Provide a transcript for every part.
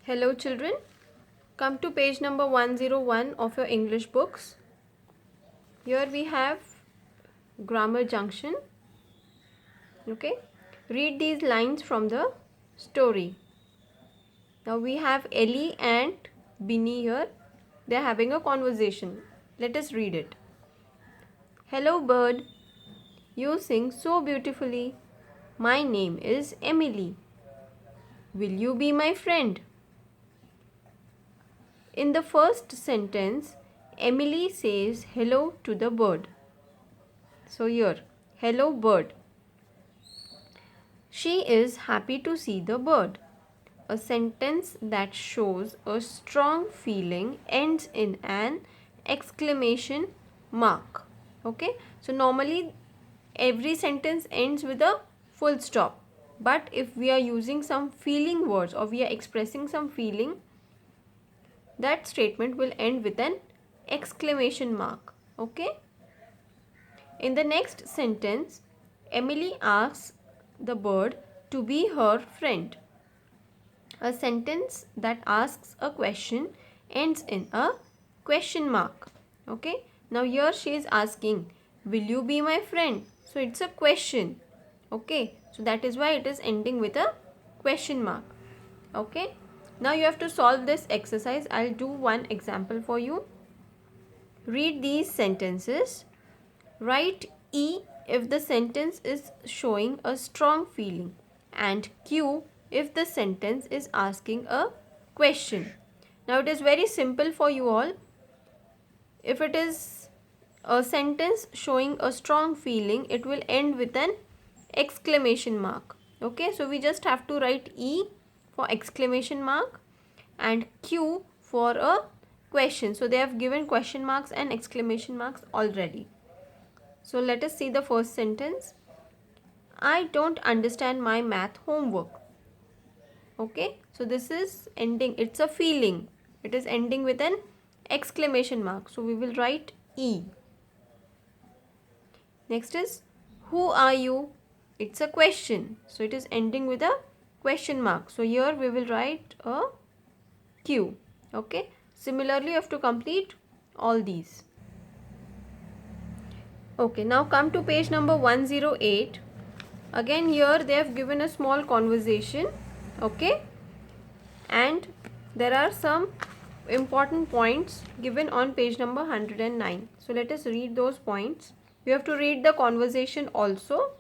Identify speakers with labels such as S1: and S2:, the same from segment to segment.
S1: Hello children, come to page number 101 of your English books. Here we have grammar junction. Okay, read these lines from the story. Now we have Ellie and Binny here. They are having a conversation. Let us read it. Hello bird, you sing so beautifully. My name is Emily. Will you be my friend? In the first sentence, Emily says hello to the bird. So here, hello bird. She is happy to see the bird. A sentence that shows a strong feeling ends in an exclamation mark. Okay, so normally every sentence ends with a full stop. But if we are using some feeling words or we are expressing some feeling, that statement will end with an exclamation mark. Okay. In the next sentence, Emily asks the bird to be her friend. A sentence that asks a question ends in a question mark. Okay. Now here she is asking, will you be my friend? So it's a question. Okay. So that is why it is ending with a question mark. Okay. Now you have to solve this exercise. I'll do one example for you. Read these sentences. Write E if the sentence is showing a strong feeling and Q if the sentence is asking a question. Now it is very simple for you all. If it is a sentence showing a strong feeling, it will end with an exclamation mark. Okay, so we just have to write E for exclamation mark and Q for a question. So they have given question marks and exclamation marks already. So let us see the first sentence. I don't understand my math homework. Okay, so this is ending, it's a feeling. It is ending with an exclamation mark. So we will write E. Next is, who are you? It's a question. So it is ending with a question mark. So here we will write a Q. Okay, similarly you have to complete all these. Okay, now come to page number 108. Again here they have given a small conversation. Okay, and there are some important points given on page number 109. So let us read those points. You have to read the conversation also.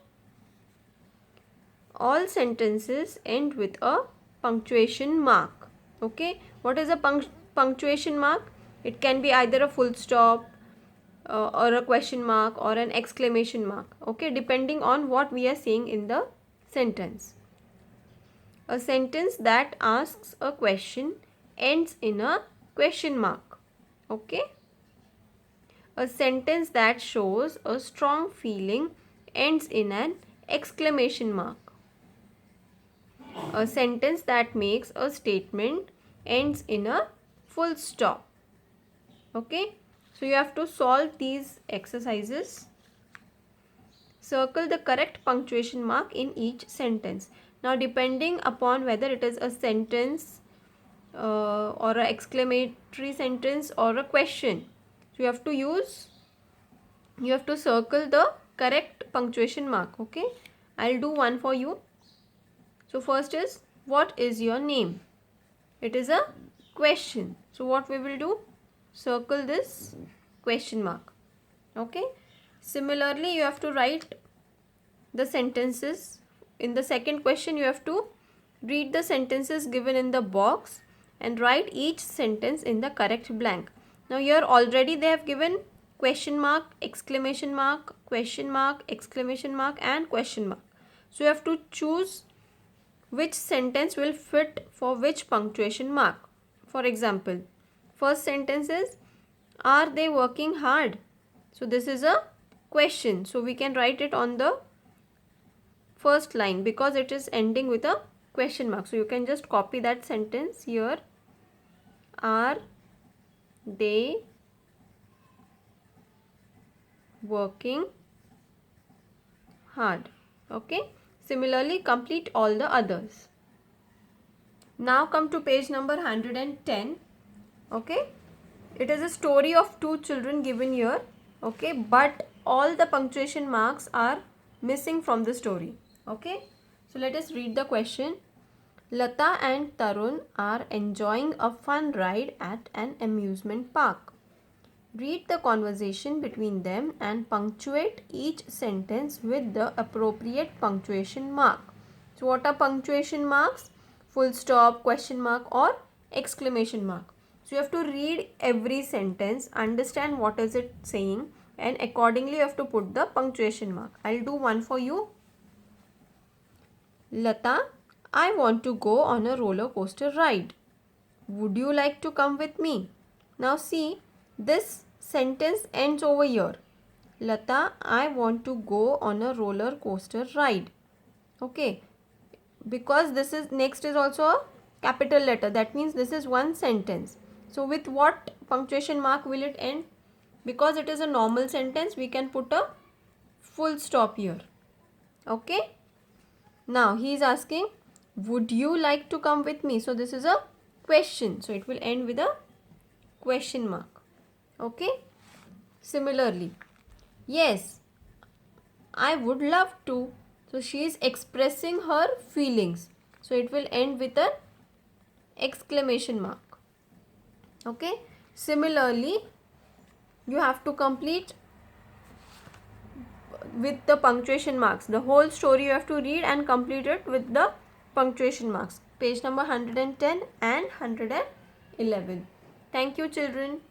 S1: All sentences end with a punctuation mark. Okay, what is a punctuation mark? It can be either a full stop or a question mark or an exclamation mark. Okay, depending on what we are saying in the sentence. A sentence that asks a question ends in a question mark. Okay. A sentence that shows a strong feeling ends in an exclamation mark. A sentence that makes a statement ends in a full stop. Okay. So you have to solve these exercises. Circle the correct punctuation mark in each sentence. Now depending upon whether it is a sentence or an exclamatory sentence or a question, so you have to circle the correct punctuation mark. Okay, I'll do one for you. So first is, what is your name? It is a question. So what we will do? Circle this question mark. Okay. Similarly, you have to write the sentences. In the second question, you have to read the sentences given in the box and write each sentence in the correct blank. Now here already they have given question mark, exclamation mark, question mark, exclamation mark and question mark. So you have to choose which sentence will fit for which punctuation mark. For example, first sentence is, are they working hard? So this is a question. So we can write it on the first line because it is ending with a question mark. So you can just copy that sentence here. Are they working hard? Okay. Similarly, complete all the others. Now come to page number 110. Okay, it is a story of two children given here. Okay, but all the punctuation marks are missing from the story. Okay, so let us read the question. Lata and Tarun are enjoying a fun ride at an amusement park. Read the conversation between them and punctuate each sentence with the appropriate punctuation mark. So what are punctuation marks? Full stop, question mark or exclamation mark. So you have to read every sentence, understand what is it saying, and accordingly you have to put the punctuation mark. I'll do one for you. Lata, I want to go on a roller coaster ride. Would you like to come with me? Now see, this sentence ends over here. Lata, I want to go on a roller coaster ride. Okay, because this is next is also a capital letter. That means this is one sentence. So with what punctuation mark will it end? Because it is a normal sentence, we can put a full stop here. Okay. Now he is asking, would you like to come with me? So this is a question. So it will end with a question mark. Okay. Similarly, yes, I would love to. So she is expressing her feelings. So it will end with an exclamation mark. Okay. Similarly, you have to complete with the punctuation marks. The whole story you have to read and complete it with the punctuation marks. Page number 110 and 111. Thank you, children.